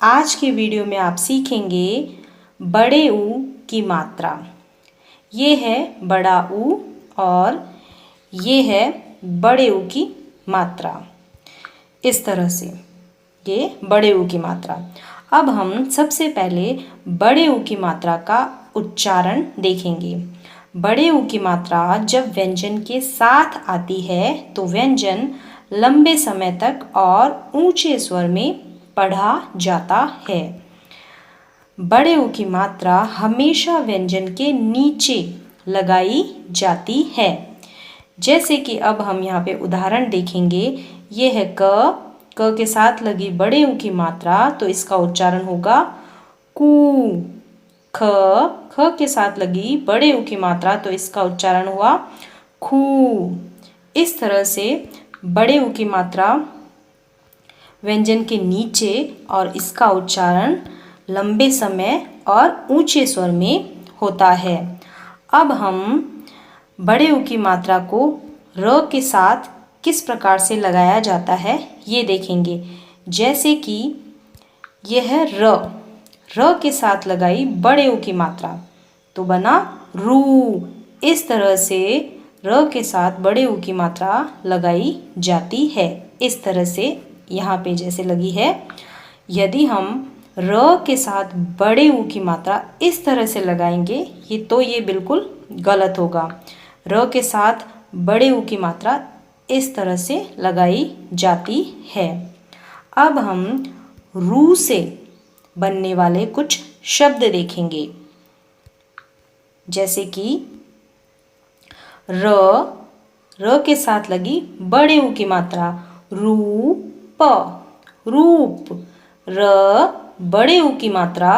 आज के वीडियो में आप सीखेंगे बड़े ऊ की मात्रा। ये है बड़ा ऊ और ये है बड़े ऊ की मात्रा। इस तरह से ये बड़े ऊ की मात्रा। अब हम सबसे पहले बड़े ऊ की मात्रा का उच्चारण देखेंगे। बड़े ऊ की मात्रा जब व्यंजन के साथ आती है तो व्यंजन लंबे समय तक और ऊंचे स्वर में पढ़ा जाता है। बड़े ऊ की मात्रा हमेशा व्यंजन के नीचे लगाई जाती है। जैसे कि अब हम यहाँ पे उदाहरण देखेंगे। ये है क के साथ लगी बड़े ऊ की मात्रा, तो इसका उच्चारण होगा कू। ख के साथ लगी बड़े ऊ की मात्रा, तो इसका उच्चारण हुआ खू। इस तरह से बड़े ऊ की मात्रा व्यंजन के नीचे और इसका उच्चारण लंबे समय और ऊंचे स्वर में होता है। अब हम बड़े ऊ की मात्रा को र के साथ किस प्रकार से लगाया जाता है ये देखेंगे। जैसे कि यह है र के साथ लगाई बड़े ऊ की मात्रा तो बना रू। इस तरह से र के साथ बड़े ऊ की मात्रा लगाई जाती है। इस तरह से यहाँ पे जैसे लगी है। यदि हम र के साथ बड़े ऊ की मात्रा इस तरह से लगाएंगे ये बिल्कुल गलत होगा। र के साथ बड़े ऊ की मात्रा इस तरह से लगाई जाती है। अब हम रू से बनने वाले कुछ शब्द देखेंगे। जैसे कि र के साथ लगी बड़े ऊ की मात्रा रूप, रूप। र बड़े ऊ की मात्रा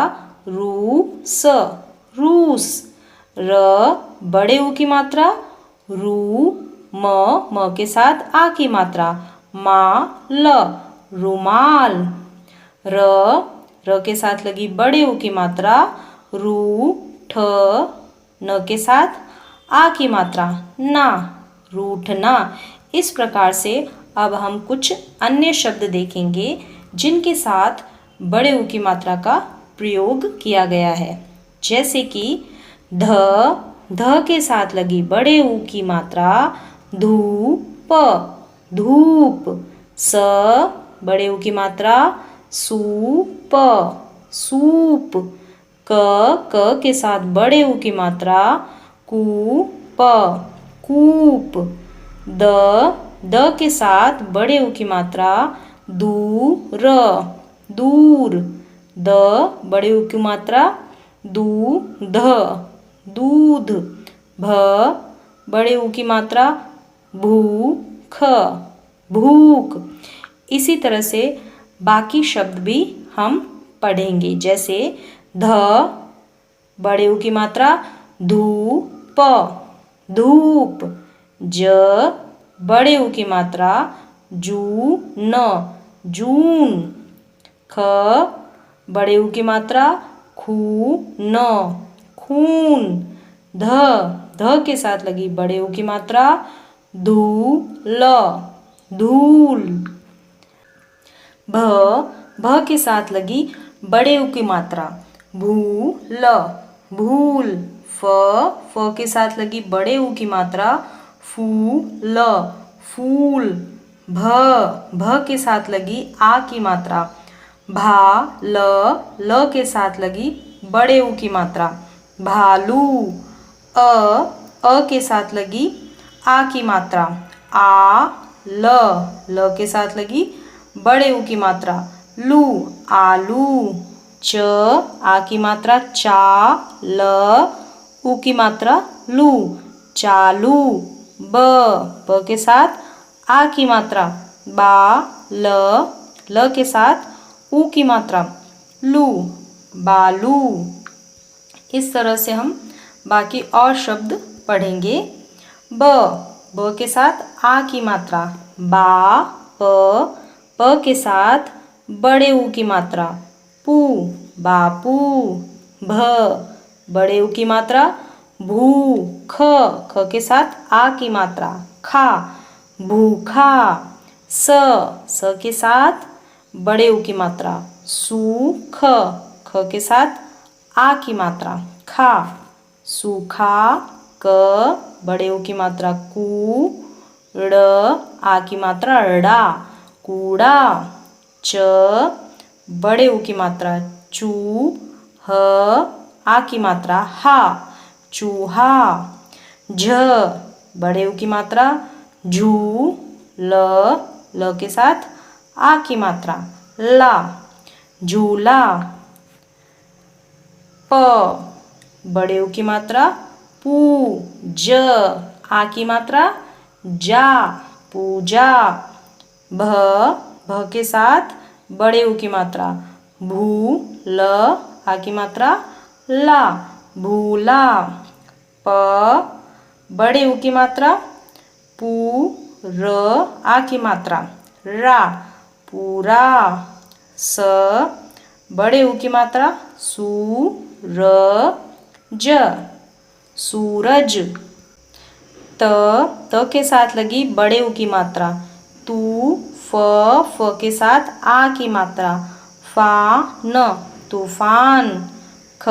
रूस, रूस। र बड़े ऊ की मात्रा रू। म के साथ आ की मात्रा माल, रुमाल। र के साथ लगी बड़े ऊ की मात्रा रूठ। न के साथ आ की मात्रा ना, रूठना। इस प्रकार से अब हम कुछ अन्य शब्द देखेंगे जिनके साथ बड़े ऊ की मात्रा का प्रयोग किया गया है। जैसे कि ध के साथ लगी बड़े ऊ की मात्रा धूप, धूप। स बड़े ऊ की मात्रा सूप, सूप। क के साथ बड़े ऊ की मात्रा कूप, कूप। द के साथ बड़े ऊ की मात्रा दूर, दूर। द बड़े ऊ की मात्रा दूध, दूध। भ बड़े ऊ की मात्रा भूख, भूख। इसी तरह से बाकी शब्द भी हम पढ़ेंगे। जैसे ध बड़े ऊ की मात्रा धूप, धूप। ज बड़े ऊ की मात्रा जून, जून। ख बड़े ऊ की मात्रा खून, खून। ध के साथ लगी बड़े ऊ की मात्रा धूल, धूल। भ के साथ लगी बड़े ऊ की मात्रा भूल, भूल। फ के साथ लगी बड़े ऊ की मात्रा फूल, फूल। भ के साथ लगी आ की मात्रा ल के साथ लगी बड़े ऊ की मात्रा भालू। अ के साथ लगी आ की मात्रा ल के साथ लगी बड़े ऊ की मात्रा लू, आलू। च आ की मात्रा चा, ल ऊ की मात्रा लू, चालू। ब के साथ आ की मात्रा बा, ल के साथ ऊ की मात्रा लू, बालू। इस तरह से हम बाकी और शब्द पढ़ेंगे। ब के साथ आ की मात्रा बा, प के साथ बड़े ऊ की मात्रा पू, बापू। भ बड़े ऊ की मात्रा भू। ख के साथ आ की मात्रा खा, भूखा। स के साथ बड़े ऊ की मात्रा सूख, ख के साथ आ की मात्रा खा, सूखा। क बड़े ऊ की मात्रा कू, ड़ आ की मात्रा ड़ा, कूड़ा। च बड़े ऊ की मात्रा चू, ह आ की मात्रा हा, चूहा। झ बड़े ऊ की मात्रा झू, ल के साथ आ की मात्रा ला, झूला। प बड़े ऊ की मात्रा पू, ज आ की मात्रा जा, पूजा। भ के साथ बड़े ऊ की मात्रा भू, ल आ की मात्रा ला, भूला। प बड़े ऊ की मात्रा पू, र आ की मात्रा रा, पूरा। स बड़े ऊ की मात्रा सू, र ज, सूरज। त के साथ लगी बड़े ऊ की मात्रा तू, फ के साथ आ की मात्रा फा न, तूफान। ख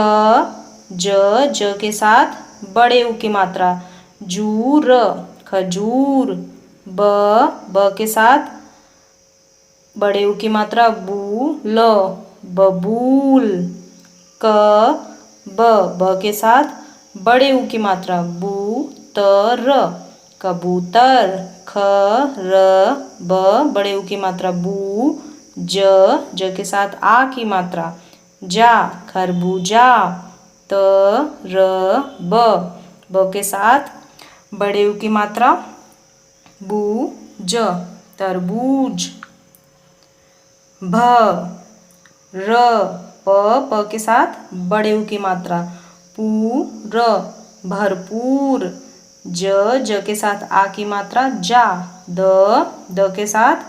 ज के साथ बड़े ऊ की मात्रा जूर, खजूर। ब के साथ बड़े ऊ की मात्रा बू, ल, बबूल। क ब के साथ बड़े ऊ की मात्रा बू, त, र, कबूतर। ख र ब बड़े ऊ की मात्रा बू, ज के साथ आ की मात्रा जा, खरबूजा। त र ब के साथ बड़े ऊ की मात्रा बू, ज, तरबूज। भ र प के साथ बड़े ऊ की मात्रा पू, र, भरपूर। ज के साथ आ की मात्रा जा, द के साथ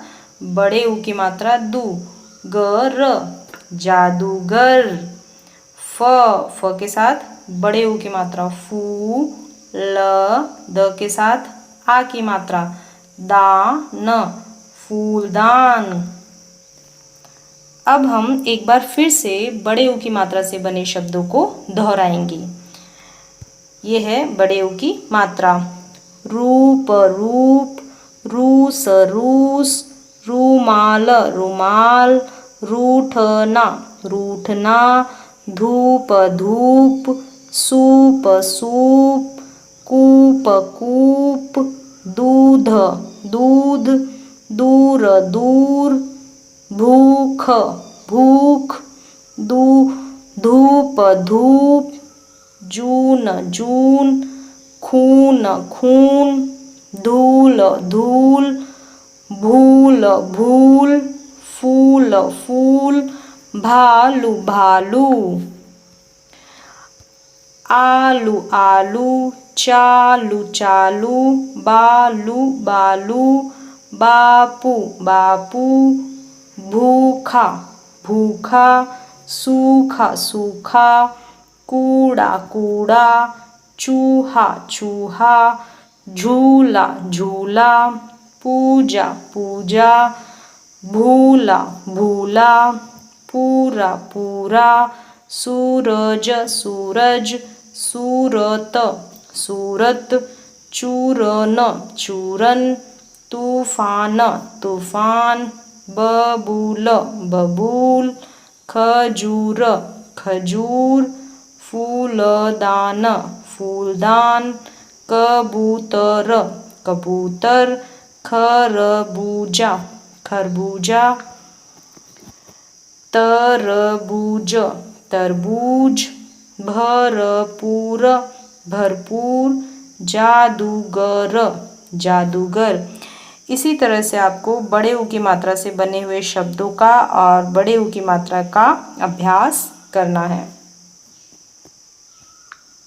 बड़े ऊ की मात्रा दू, ग, र, जादूगर। फ के साथ बड़े ऊ की मात्रा फू, ल, द के साथ आ की मात्रा दा, न, फूलदान। अब हम एक बार फिर से बड़े ऊ की मात्रा से बने शब्दों को दोहराएंगे। ये है बड़े ऊ की मात्रा रूप, रूप, रूस, रूस, रूमाल, रुमाल, रूठना, रूठना, धूप, धूप, सूप, सूप, कूप, कूप, दूध, दूध, दूर, दूर, भूख, भूख, धूप, धूप, जून, जून, खून, खून, धूल, धूल, भूल, भूल, फूल, फूल, भालू, भालू। आलू, आलू, चालू, चालू, बालू, बालू, बापू, बापू, भूखा, भूखा, सूखा, सूखा, कूड़ा, कूड़ा, चूहा, चूहा, झूला, झूला, पूजा, पूजा, भूला, भूला, पूरा, पूरा, सूरज, सूरज, सूरत, सूरत, चूरन, चूरन, तूफान, तूफान, बबूल, बबूल, खजूर, खजूर, फूलदान, फूलदान, कबूतर, कबूतर, खरबूजा, खरबूजा, तरबूज, तरबूज, भरपूर, भरपूर, जादूगर, जादूगर। इसी तरह से आपको बड़े ऊ की मात्रा से बने हुए शब्दों का और बड़े ऊ की मात्रा का अभ्यास करना है।